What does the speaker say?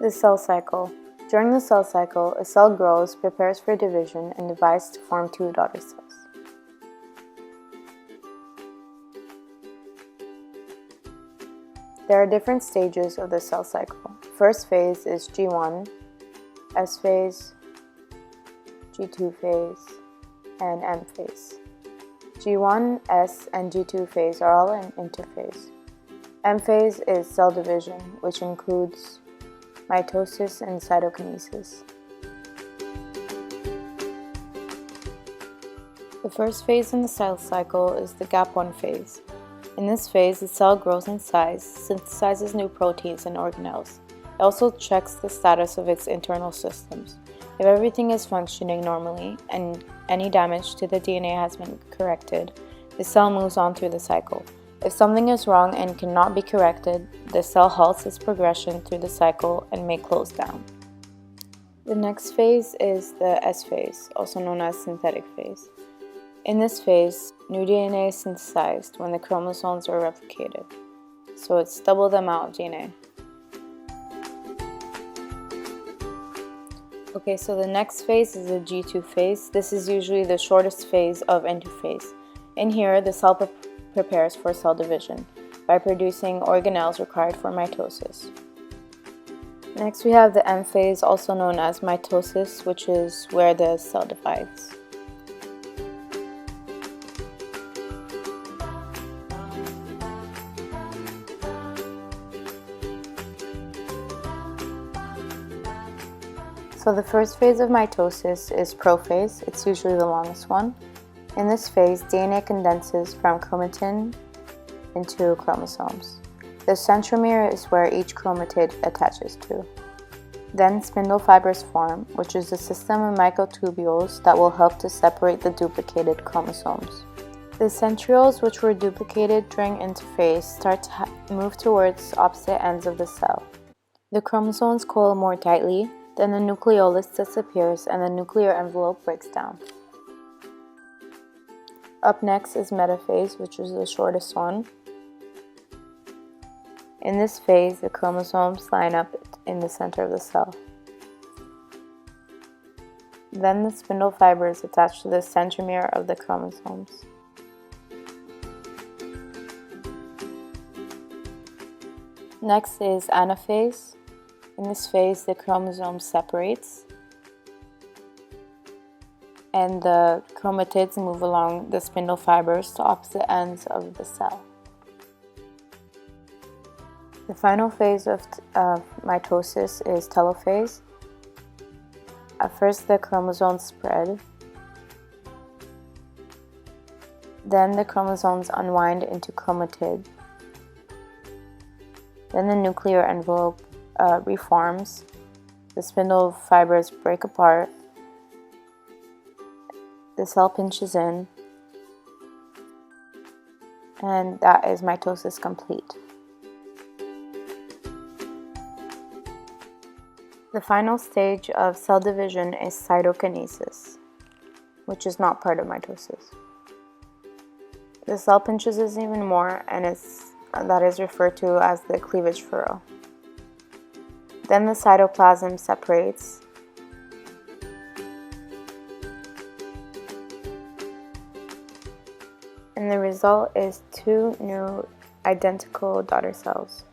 The cell cycle. During the cell cycle, a cell grows, prepares for division, and divides to form two daughter cells. There are different stages of the cell cycle. First phase is G1, S phase, G2 phase, and M phase. G1, S, and G2 phase are all in interphase. M phase is cell division, which includes mitosis and cytokinesis. The first phase in the cell cycle is the gap 1 phase. In this phase, the cell grows in size, synthesizes new proteins and organelles. It also checks the status of its internal systems. If everything is functioning normally and any damage to the DNA has been corrected, the cell moves on through the cycle. If something is wrong and cannot be corrected, the cell halts its progression through the cycle and may close down. The next phase is the S phase, also known as synthetic phase. In this phase, new DNA is synthesized when the chromosomes are replicated, so it's double the amount of DNA. Okay, so the next phase is the G2 phase. This is usually the shortest phase of interphase. In here, the cell prepares for cell division by producing organelles required for mitosis. Next, we have the M phase, also known as mitosis, which is where the cell divides. So the first phase of mitosis is prophase. It's usually the longest one. In this phase, DNA condenses from chromatin into chromosomes. The centromere is where each chromatid attaches to. Then spindle fibers form, which is a system of microtubules that will help to separate the duplicated chromosomes. The centrioles, which were duplicated during interphase, start to move towards opposite ends of the cell. The chromosomes coil more tightly, then the nucleolus disappears and the nuclear envelope breaks down. Up next is metaphase, which is the shortest one. In this phase, the chromosomes line up in the center of the cell. Then the spindle fibers attach to the centromere of the chromosomes. Next is anaphase. In this phase, the chromosome separates and the chromatids move along the spindle fibers to opposite ends of the cell. The final phase of mitosis is telophase. At first, the chromosomes spread. Then the chromosomes unwind into chromatid. Then the nuclear envelope reforms, the spindle fibers break apart, the cell pinches in, and that is mitosis complete. The final stage of cell division is cytokinesis, which is not part of mitosis. The cell pinches even more, and that is referred to as the cleavage furrow. Then the cytoplasm separates. And the result is two new identical daughter cells.